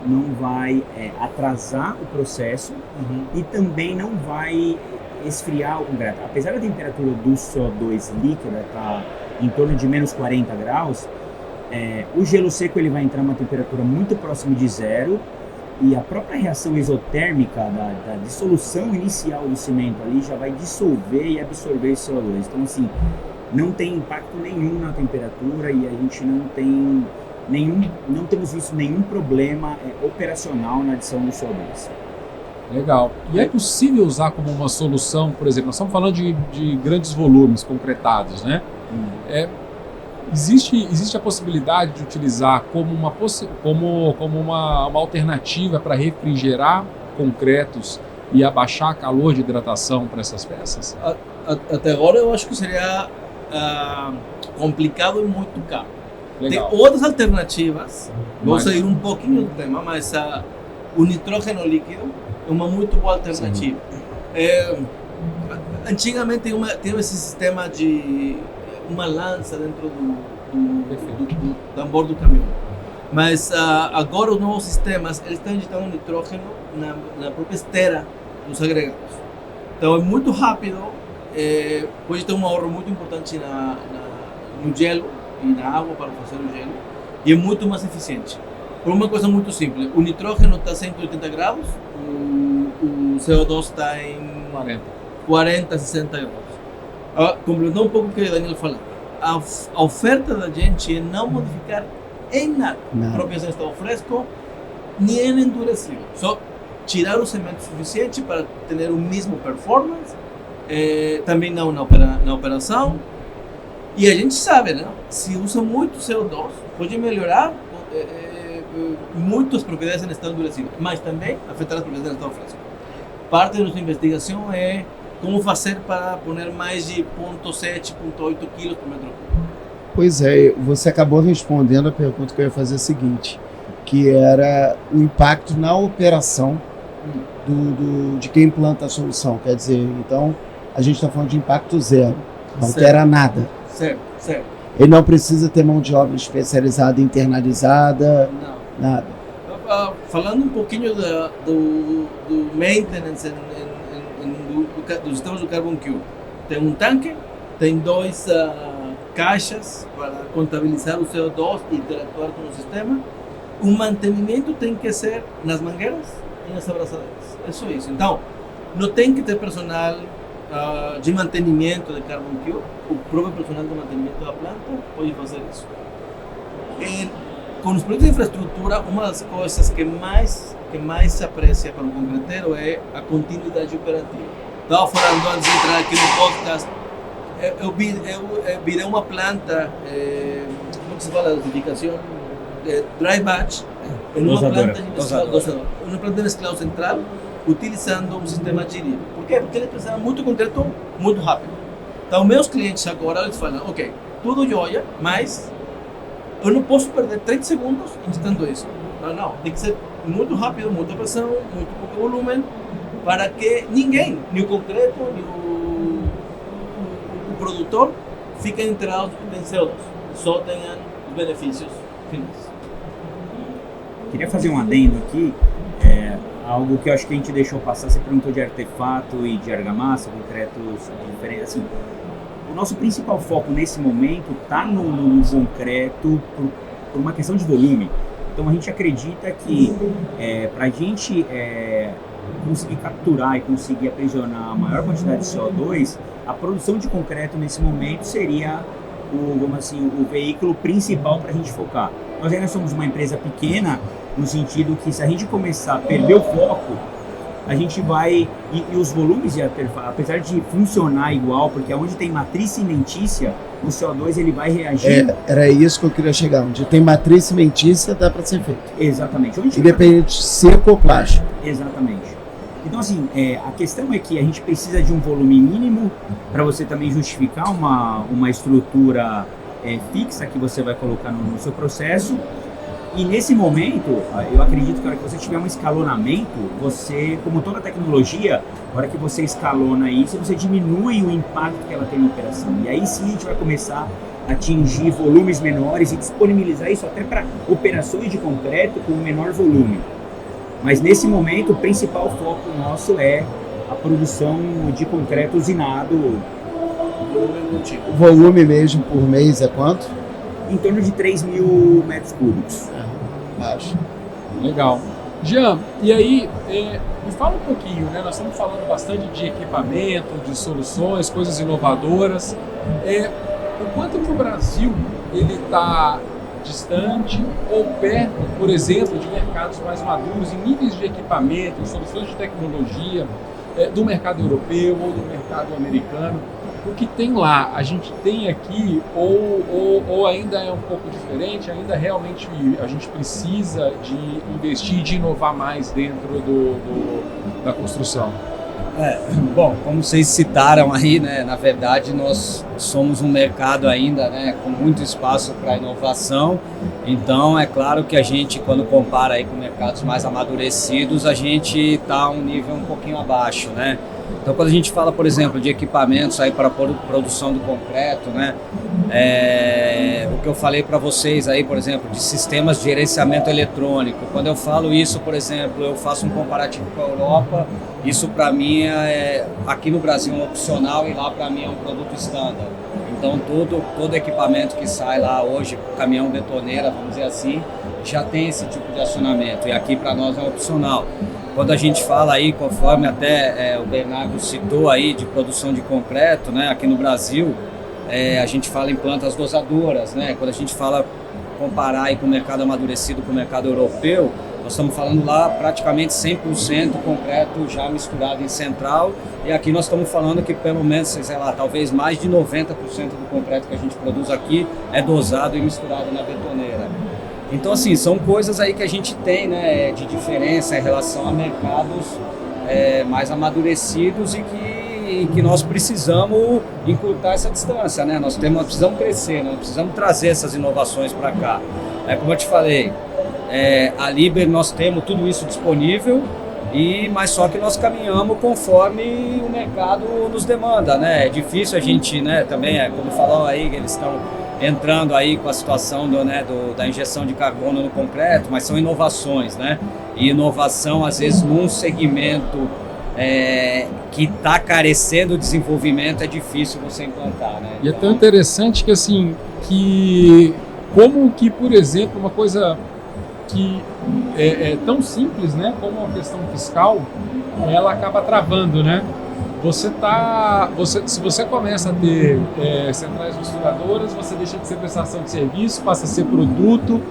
não vai atrasar o processo e também não vai esfriar o concreto. Apesar da temperatura do CO2 líquida estar em torno de menos 40 graus, o gelo seco ele vai entrar uma temperatura muito próxima de zero e a própria reação exotérmica da dissolução inicial do cimento ali já vai dissolver e absorver esse CO2. Então, assim, não tem impacto nenhum na temperatura e a gente não temos visto nenhum problema operacional na adição do CO2. Legal. E é possível usar como uma solução, por exemplo, nós estamos falando de grandes volumes concretados, né? Existe a possibilidade de utilizar como uma alternativa para refrigerar concretos e abaixar calor de hidratação para essas peças? Até agora eu acho que seria complicado e muito caro. Legal. Tem outras alternativas, vou sair um pouquinho do tema, mas o nitrógeno líquido é uma muito boa alternativa. Antigamente tinha esse sistema de uma lança dentro do tambor do caminhão, mas agora os novos sistemas eles estão injetando nitrógeno na própria esteira dos agregados. Então é muito rápido, pode ter um ahorro muito importante no gelo e na água para fazer o gelo, e é muito mais eficiente. Por uma coisa muito simples, o nitrógeno está a 180 graus, o CO2 está em 40, 60 graus. Complementando um pouco o que o Daniel falou, a oferta da gente é não modificar em nada a própria em estado fresco, nem em endurecido. Só tirar o cimento suficiente para ter o mesmo performance, também não na operação. E a gente sabe, né? Se usa muito CO2, pode melhorar muito as propriedades em estado endurecido, mas também afetar as propriedades em estado fresco. Parte da nossa investigação é como fazer para pôr mais de 0,7, 0,8 quilos por metro cúbico. Pois é, você acabou respondendo a pergunta que eu ia fazer a seguinte, que era o impacto na operação de quem implanta a solução. Quer dizer, então, a gente está falando de impacto zero, não altera nada. Certo. Ele não precisa ter mão de obra especializada, internalizada, nada. Falando um pouquinho do maintenance dos sistemas do Carbon Cube, tem um tanque, tem 2 caixas para contabilizar o CO2 e interactuar com o sistema. O mantenimento tem que ser nas mangueiras e nas abraçadeiras. É só isso. Então, não tem que ter personal de mantenimento de Carbon Cube. O próprio personal de mantenimento da planta pode fazer isso. Com os projetos de infraestrutura, uma das coisas que mais se aprecia para o concreteiro é a continuidade operativa. Estava falando antes de entrar aqui no podcast, eu virei uma planta, como se fala, dosificação, dry batch, em uma planta de mesclado central, utilizando um sistema GIRI. Por quê? Porque eles precisam muito concreto, muito rápido. Então, meus clientes agora, eles falam, ok, tudo joia, mas eu não posso perder 30 segundos injetando isso. Não, tem que ser muito rápido, muita pressão, muito pouco volume, para que ninguém, nem o concreto, nem o produtor, fiquem enterados em CO2, só tenham os benefícios finais. Queria fazer um adendo aqui, algo que eu acho que a gente deixou passar. Você perguntou de artefato e de argamassa, concretos diferentes. Assim, o nosso principal foco nesse momento está no concreto por uma questão de volume. Então a gente acredita que para a gente conseguir capturar e conseguir aprisionar a maior quantidade de CO2, a produção de concreto nesse momento seria o veículo principal para a gente focar. Nós ainda somos uma empresa pequena, no sentido que se a gente começar a perder o foco, a gente vai, e os volumes, apesar de funcionar igual, porque onde tem matriz cimentícia, o CO2 ele vai reagir. Era isso que eu queria chegar, onde tem matriz cimentícia dá para ser feito. Exatamente. Independente de seco ou plástico. Exatamente. Então, assim, a questão é que a gente precisa de um volume mínimo para você também justificar uma estrutura fixa que você vai colocar no seu processo. E nesse momento, eu acredito que a hora que você tiver um escalonamento, você, como toda tecnologia, a hora que você escalona isso, você diminui o impacto que ela tem na operação. E aí sim a gente vai começar a atingir volumes menores e disponibilizar isso até para operações de concreto com menor volume. Mas nesse momento, o principal foco nosso é a produção de concreto usinado. O volume mesmo por mês é quanto? Em torno de 3 mil metros cúbicos. Acho. Legal. Jean, e aí, me fala um pouquinho, né? Nós estamos falando bastante de equipamento, de soluções, coisas inovadoras. O quanto que o Brasil ele está distante ou perto, por exemplo, de mercados mais maduros em níveis de equipamento, em soluções de tecnologia, do mercado europeu ou do mercado americano? O que tem lá, a gente tem aqui ou ainda é um pouco diferente, ainda realmente a gente precisa de investir, de inovar mais dentro da construção? Bom, como vocês citaram aí, né, na verdade nós somos um mercado ainda, né, com muito espaço para inovação, então é claro que a gente, quando compara aí com mercados mais amadurecidos, a gente está um nível um pouquinho abaixo, né? Então, quando a gente fala, por exemplo, de equipamentos aí para produção do concreto, né, o que eu falei para vocês aí, por exemplo, de sistemas de gerenciamento eletrônico, quando eu falo isso, por exemplo, eu faço um comparativo com a Europa, isso para mim aqui no Brasil é um opcional e lá para mim é um produto standard. Então, todo equipamento que sai lá hoje, caminhão betoneira, vamos dizer assim, já tem esse tipo de acionamento e aqui para nós é opcional. Quando a gente fala aí, conforme até o Bernardo citou aí, de produção de concreto, né, aqui no Brasil, a gente fala em plantas dosadoras, né? Quando a gente fala comparar aí com o mercado amadurecido com o mercado europeu, nós estamos falando lá praticamente 100% concreto já misturado em central, e aqui nós estamos falando que pelo menos, sei lá, talvez mais de 90% do concreto que a gente produz aqui é dosado e misturado na betoneira. Então, assim, são coisas aí que a gente tem, né, de diferença em relação a mercados mais amadurecidos e que nós precisamos encurtar essa distância, né? Nós precisamos crescer, nós precisamos trazer essas inovações para cá. Como eu te falei, a Liber nós temos tudo isso disponível, mas só que nós caminhamos conforme o mercado nos demanda, né? É difícil a gente, né, também, como falou aí, eles estão entrando aí com a situação da injeção de carbono no concreto, mas são inovações, né? E inovação, às vezes, num segmento que está carecendo de desenvolvimento, é difícil você implantar, né? E é tão interessante que, assim, como que, por exemplo, uma coisa que é tão simples, né, como a questão fiscal, ela acaba travando, né? Se você começa a ter centrais misturadoras, você deixa de ser prestação de serviço, passa a ser produto.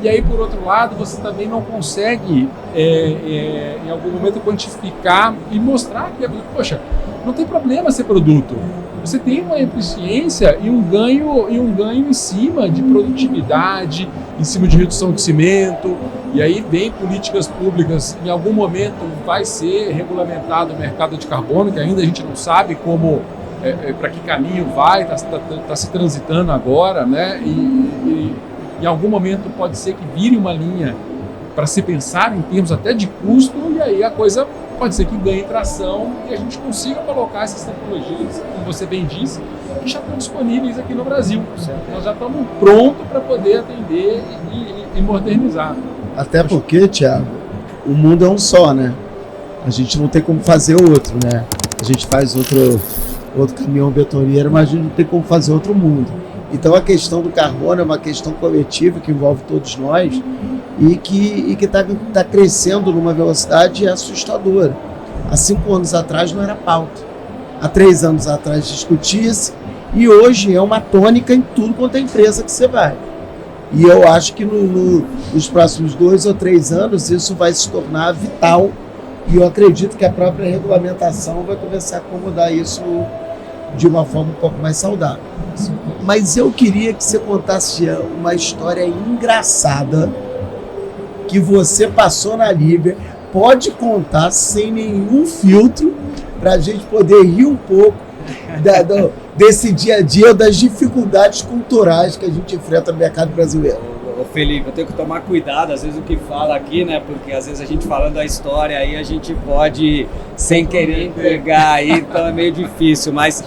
E aí, por outro lado, você também não consegue, em algum momento, quantificar e mostrar que, poxa, não tem problema ser produto. Você tem uma eficiência e um ganho em cima de produtividade, em cima de redução de cimento. E aí vem políticas públicas, em algum momento vai ser regulamentado o mercado de carbono, que ainda a gente não sabe como, para que caminho vai, está se transitando agora, né? E em algum momento pode ser que vire uma linha para se pensar em termos até de custo, e aí a coisa pode ser que ganhe tração e a gente consiga colocar essas tecnologias, como você bem disse, que já estão disponíveis aqui no Brasil. Nós já estamos prontos para poder atender e modernizar. Até porque, Thiago, o mundo é um só, né? A gente não tem como fazer outro, né? A gente faz outro caminhão betoneiro, mas a gente não tem como fazer outro mundo. Então a questão do carbono é uma questão coletiva que envolve todos nós e que está crescendo numa velocidade assustadora. Há 5 anos atrás não era pauta. Há 3 anos atrás discutia-se e hoje é uma tônica em tudo quanto é empresa que você vai. E eu acho que nos próximos 2 ou 3 anos isso vai se tornar vital e eu acredito que a própria regulamentação vai começar a acomodar isso de uma forma um pouco mais saudável. Mas eu queria que você contasse uma história engraçada que você passou na Liber. Pode contar sem nenhum filtro para a gente poder rir um pouco desse dia a dia, das dificuldades culturais que a gente enfrenta no mercado brasileiro. Ô Felipe, eu tenho que tomar cuidado às vezes o que fala aqui, né? Porque às vezes a gente falando a história aí a gente pode sem querer entregar aí, então é meio difícil, mas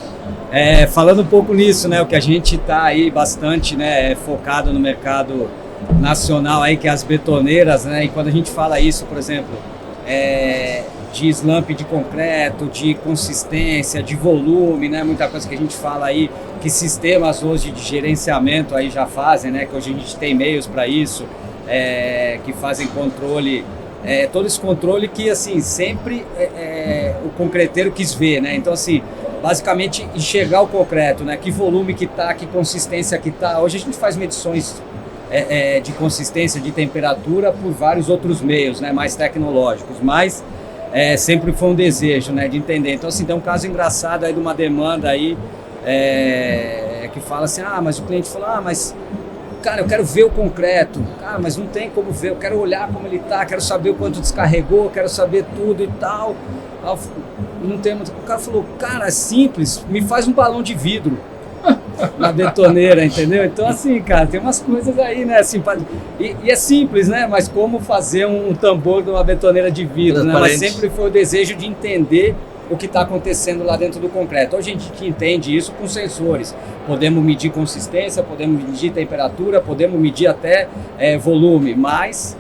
falando um pouco nisso, né? O que a gente está aí bastante, né, focado no mercado nacional aí, que é as betoneiras, né? E quando a gente fala isso, por exemplo, de slump de concreto, de consistência, de volume, né? Muita coisa que a gente fala aí, que sistemas hoje de gerenciamento aí já fazem, né? Que hoje a gente tem meios para isso, que fazem controle, todo esse controle que, assim, sempre o concreteiro quis ver, né? Então, assim, basicamente enxergar o concreto, né? Que volume que tá, que consistência que tá. Hoje a gente faz medições de consistência, de temperatura por vários outros meios, né? Mais tecnológicos, mas sempre foi um desejo, né? De entender. Então, assim, tem um caso engraçado aí de uma demanda aí que fala assim, mas o cliente fala, mas cara, eu quero ver o concreto, cara, mas não tem como ver, eu quero olhar como ele tá, quero saber o quanto descarregou, quero saber tudo e tal. Não tem muito. O cara falou, cara, é simples, me faz um balão de vidro na betoneira, entendeu? Então, assim, cara, tem umas coisas aí, né? Assim, e é simples, né? Mas como fazer um tambor de uma betoneira de vidro, né? Mas sempre foi o desejo de entender o que está acontecendo lá dentro do concreto. Hoje a gente entende isso com sensores. Podemos medir consistência, podemos medir temperatura, podemos medir até volume, mas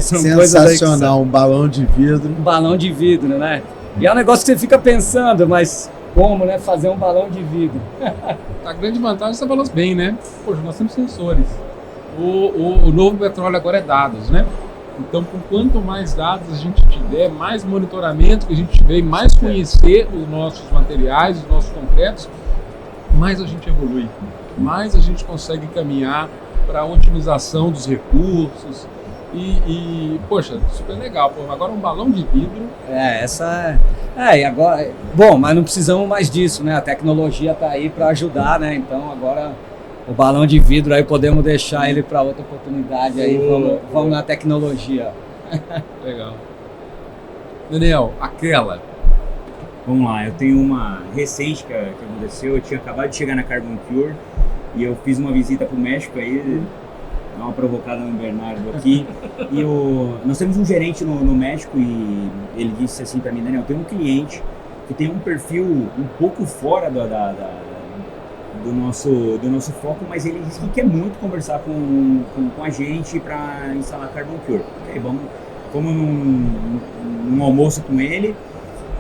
são sensacional, um balão de vidro. Um balão de vidro, né? E é um negócio que você fica pensando, mas como, né? Fazer um balão de vidro. A grande vantagem você falou bem, né? Poxa, nós temos sensores. O novo petróleo agora é dados, né? Então, com quanto mais dados a gente tiver, mais monitoramento que a gente tiver, mais conhecer os nossos materiais, os nossos concretos, mais a gente evolui, mais a gente consegue caminhar para a otimização dos recursos e poxa, super legal. Pô, agora um balão de vidro. E agora, bom, mas não precisamos mais disso, né? A tecnologia está aí para ajudar, né? Então agora o balão de vidro aí podemos deixar ele para outra oportunidade aí, vamos na tecnologia. Legal. Daniel, aquela. Vamos lá, eu tenho uma recente que aconteceu, eu tinha acabado de chegar na Carbon Cure e eu fiz uma visita para o México aí, dar uma provocada no Bernardo aqui, e nós temos um gerente no México e ele disse assim para mim, Daniel, tem um cliente que tem um perfil um pouco fora do nosso foco, mas ele disse que quer muito conversar com a gente para instalar Carbon Cure. Okay, vamos num almoço com ele,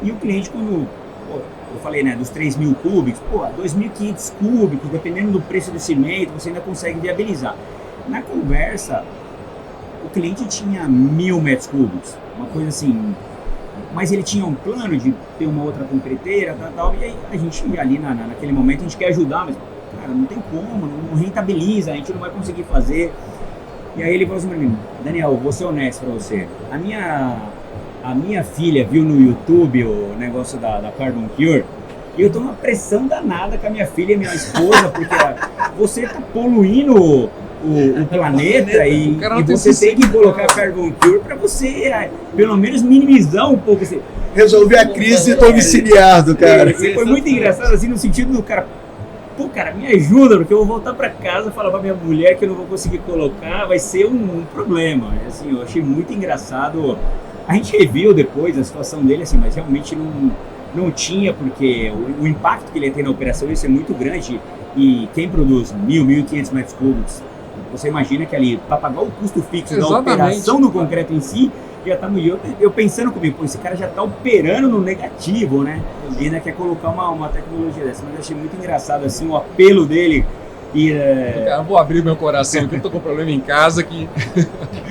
e o cliente, quando eu falei, né, dos 3.000 cúbicos, 2.500 cúbicos, dependendo do preço do cimento, você ainda consegue viabilizar. Na conversa, o cliente tinha 1.000 metros cúbicos, uma coisa assim, mas ele tinha um plano de ter uma outra concreteira, tal, e aí a gente ali naquele momento a gente quer ajudar, mas cara, não tem como, não rentabiliza, a gente não vai conseguir fazer. E aí ele falou assim pra mim, Daniel, vou ser honesto pra você, a minha filha viu no YouTube o negócio da Carbon Cure, e eu tô numa pressão danada com a minha filha e minha esposa, porque você tá poluindo o planeta e você tem que colocar Carbon Cure para você pelo menos minimizar um pouco esse... Resolver a crise domiciliar do cara. Foi muito engraçado assim no sentido do cara, cara, me ajuda, porque eu vou voltar para casa e falar para minha mulher que eu não vou conseguir colocar, vai ser um problema. Assim, eu achei muito engraçado. A gente reviu depois a situação dele, assim, mas realmente não tinha, porque o impacto que ele tem na operação isso é muito grande, e quem produz 1.500 metros cúbicos, você imagina que ali, para pagar o custo fixo da operação do concreto em si, já tá eu pensando comigo, esse cara já tá operando no negativo, né? E ainda quer colocar uma tecnologia dessa, mas eu achei muito engraçado assim, o apelo dele. Eu vou abrir meu coração aqui, eu tô com um problema em casa que...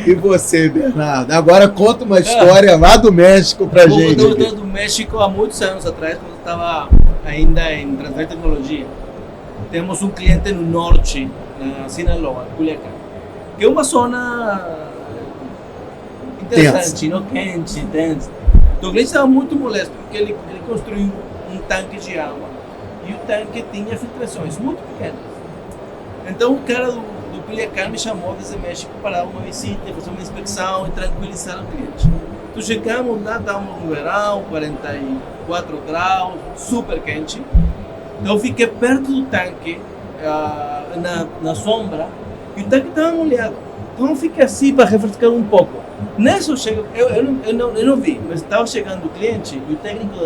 E você, Bernardo? Agora conta uma história lá do México pra gente. Eu voltei do México há muitos anos atrás, quando eu estava ainda em transfer de tecnologia. Temos um cliente no norte, na Sinaloa, Culiacán, que é uma zona interessante, não quente, tensa. Então o cliente estava muito molesto, porque ele construiu um tanque de água e o tanque tinha filtrações muito pequenas. Então o cara do Culiacán me chamou desde México para dar uma visita, fazer uma inspeção e tranquilizar o cliente. Então chegamos lá, estávamos no verão, 44 graus, super quente. Então eu fiquei perto do tanque, na sombra, e o tanque estava molhado. Então eu fiquei assim para refrescar um pouco. Nessa eu não vi, mas estava chegando o cliente e o técnico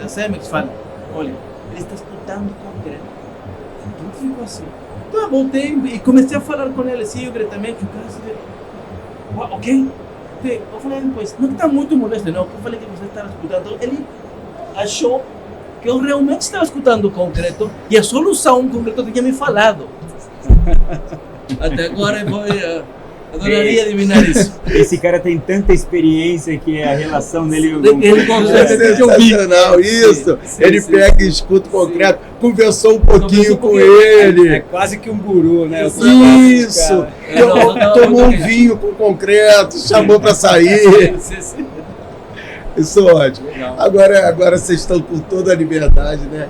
da Cemex fala, olha, ele está escutando concreto. Então ficou assim. Então eu voltei e comecei a falar com ele assim, diretamente, o cara assim, ok. Eu falei depois, não está muito molesto não, porque eu falei que você estava escutando. Ele achou que eu realmente estava escutando o concreto e a solução o concreto tinha me falado. Até agora eu adoraria adivinhar isso. Esse cara tem tanta experiência que a relação dele É sensacional isso. Ele pega e escuta o concreto, conversou um pouquinho com ele. É quase que um guru, né? Isso! Tomou um vinho com concreto, chamou para sair. Isso é ótimo. Agora vocês estão com toda a liberdade, né?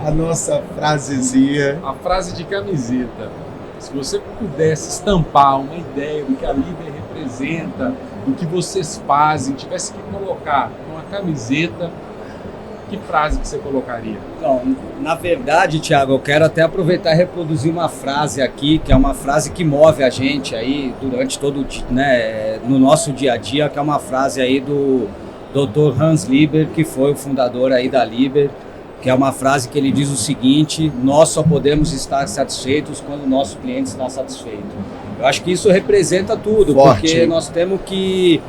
A nossa frasezinha. A frase de camiseta. Se você pudesse estampar uma ideia do que a Liber representa, do que vocês fazem, tivesse que colocar numa camiseta, que frase que você colocaria? Então, na verdade, Thiago, eu quero até aproveitar e reproduzir uma frase aqui, que é uma frase que move a gente aí durante todo o dia, né, no nosso dia a dia, que é uma frase aí do Dr. Hans Liber, que foi o fundador aí da Liber, que é uma frase que ele diz o seguinte: nós só podemos estar satisfeitos quando o nosso cliente está satisfeito. Eu acho que isso representa tudo, Forte. porque nós temos que...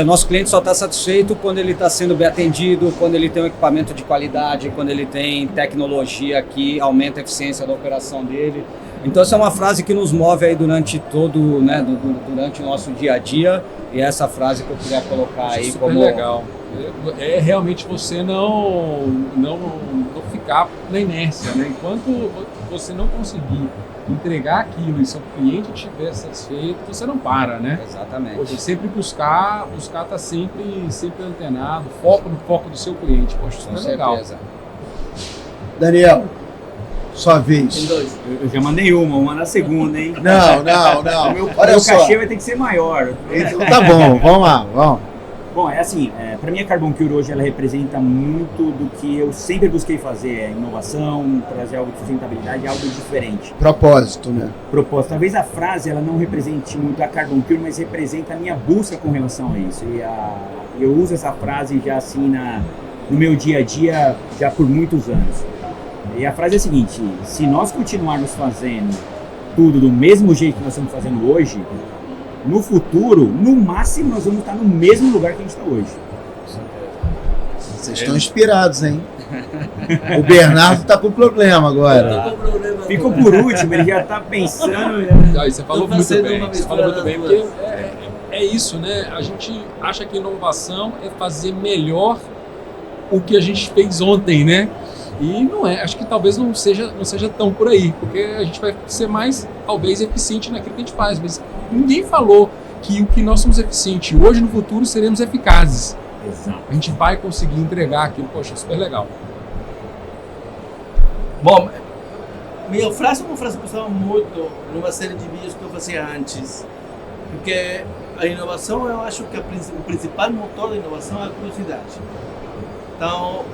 o nosso cliente só está satisfeito quando ele está sendo bem atendido, quando ele tem um equipamento de qualidade, quando ele tem tecnologia que aumenta a eficiência da operação dele. Então essa é uma frase que nos move aí durante todo, né, durante o nosso dia a dia, e é essa frase que eu queria colocar aí Super como... legal. É realmente você não ficar na inércia, né? Enquanto você não conseguir entregar aquilo e seu cliente estiver satisfeito, você não para, né? Exatamente. Poxa, sempre buscar estar sempre antenado, no foco do seu cliente. Poxa, isso Com é legal. certeza. Daniel, sua vez. Tem dois. Eu já mandei uma, vou mandar a segunda, hein? Não. Meu Olha só. cachê vai ter que ser maior. Então, tá bom, vamos lá, vamos. Bom, é assim, para mim a Carbon Cure hoje ela representa muito do que eu sempre busquei fazer, inovação, trazer algo de sustentabilidade, algo diferente. Propósito, né? Propósito. Talvez a frase ela não represente muito a Carbon Cure, mas representa a minha busca com relação a isso. E eu uso essa frase já assim no meu dia a dia já por muitos anos. E a frase é a seguinte: se nós continuarmos fazendo tudo do mesmo jeito que nós estamos fazendo hoje, no futuro, no máximo, nós vamos estar no mesmo lugar que a gente está hoje. Vocês estão inspirados, hein? O Bernardo tá com problema agora. Ficou por último, ele já está pensando. Você falou Tô muito fazendo bem. uma Você falou muito bem, mistura porque das é isso, né? A gente acha que inovação é fazer melhor o que a gente fez ontem, né? E não é, acho que talvez não seja tão por aí, porque a gente vai ser mais, talvez, eficiente naquilo que a gente faz, mas ninguém falou que o que nós somos eficientes hoje, no futuro, seremos eficazes. Exato. A gente vai conseguir entregar aquilo, poxa, super legal. Bom, minha frase é uma frase que eu usava muito numa série de vídeos que eu fazia antes, porque a inovação, eu acho que o principal motor da inovação é a curiosidade. Então,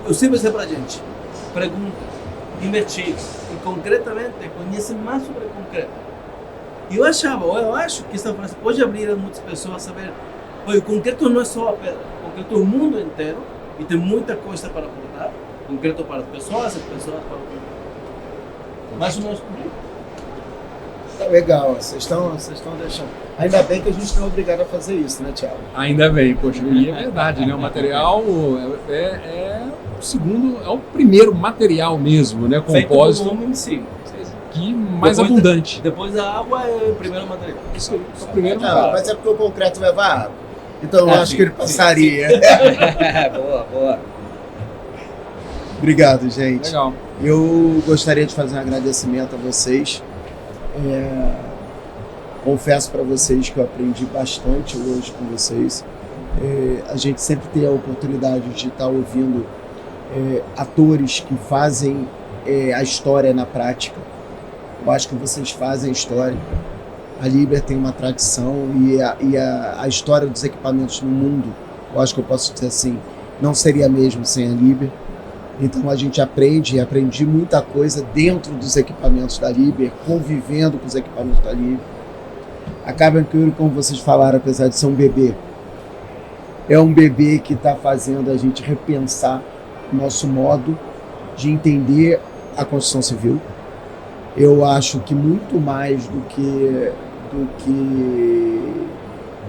eu sempre disse para a gente: pergunta, investiga e concretamente conhece mais sobre o concreto. E eu acho que essa frase pode abrir a muitas pessoas a saber: o concreto não é só a pedra, o concreto é o mundo inteiro e tem muita coisa para aportar. Concreto para as pessoas para o concreto. Mas o nosso público. Tá legal, vocês estão deixando. Ainda bem que a gente não é obrigado a fazer isso, né, Thiago? Ainda bem, poxa, e é verdade, né? O material é o segundo, é o primeiro material mesmo, né? Compósito. Feito em si. Que mais Depois abundante. Depois da água é o primeiro material. Isso aí, é o primeiro Não, material. mas é porque o concreto leva água. Então eu acho sim, que ele sim, passaria. Boa. Obrigado, gente. Legal. Eu gostaria de fazer um agradecimento a vocês. Confesso para vocês que eu aprendi bastante hoje com vocês. A gente sempre tem a oportunidade de estar ouvindo atores que fazem a história na prática. Eu acho que vocês fazem a história. A Liber tem uma tradição e a história dos equipamentos no mundo, eu acho que eu posso dizer assim, não seria mesmo sem a Liber. Então a gente aprendi muita coisa dentro dos equipamentos da Liber, convivendo com os equipamentos da Liber. A Carbon Cure, como vocês falaram, apesar de ser um bebê, é um bebê que está fazendo a gente repensar o nosso modo de entender a construção civil. Eu acho que muito mais do que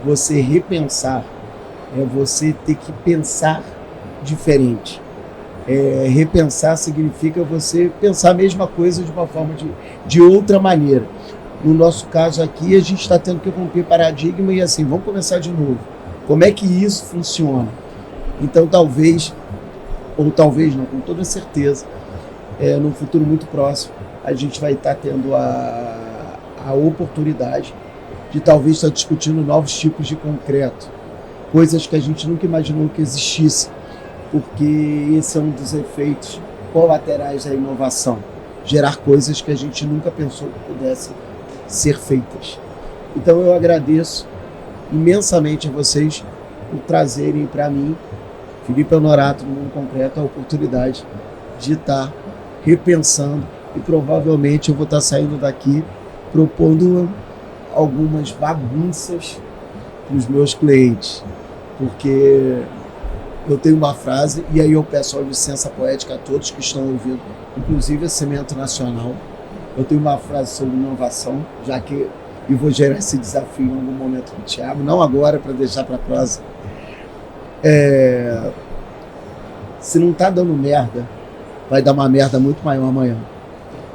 você repensar, é você ter que pensar diferente. Repensar significa você pensar a mesma coisa de uma forma de outra maneira. No nosso caso aqui, a gente está tendo que romper paradigma e assim, vamos começar de novo. Como é que isso funciona? Então talvez, ou talvez não, com toda certeza, num futuro muito próximo, a gente vai estar tendo a oportunidade de talvez estar discutindo novos tipos de concreto, coisas que a gente nunca imaginou que existissem, porque esse é um dos efeitos colaterais da inovação, gerar coisas que a gente nunca pensou que pudessem ser feitas. Então eu agradeço imensamente a vocês por trazerem para mim, Felipe Honorato, no Mundo Concreto, a oportunidade de estar repensando e provavelmente eu vou estar saindo daqui propondo algumas bagunças para os meus clientes, porque eu tenho uma frase, e aí eu peço a licença poética a todos que estão ouvindo, inclusive a Cimento Nacional. Eu tenho uma frase sobre inovação, já que eu vou gerar esse desafio em algum momento com o Thiago, não agora, para deixar para a próxima. Se não está dando merda, vai dar uma merda muito maior amanhã.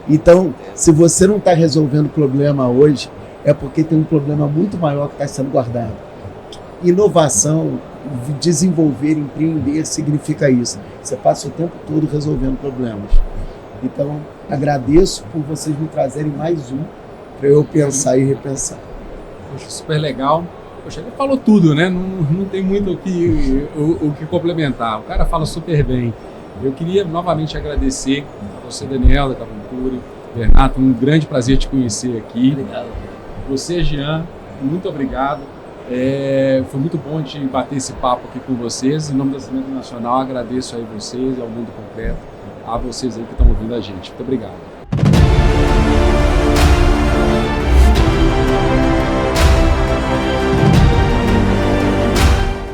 Então, se você não está resolvendo o problema hoje, é porque tem um problema muito maior que está sendo guardado. Inovação, desenvolver, empreender significa isso. Você passa o tempo todo resolvendo problemas. Então, agradeço por vocês me trazerem mais um para eu pensar e repensar. Poxa, super legal. Poxa, ele falou tudo, né? Não tem muito o que complementar. O cara fala super bem. Eu queria novamente agradecer a você, Daniel, da Carbon Cure, Renato, um grande prazer te conhecer aqui. Obrigado. Você, Jean, muito obrigado. Foi muito bom de bater esse papo aqui com vocês. Em nome da Cimento Nacional, agradeço aí vocês, ao Mundo Concreto, a vocês aí que estão ouvindo a gente. Muito obrigado.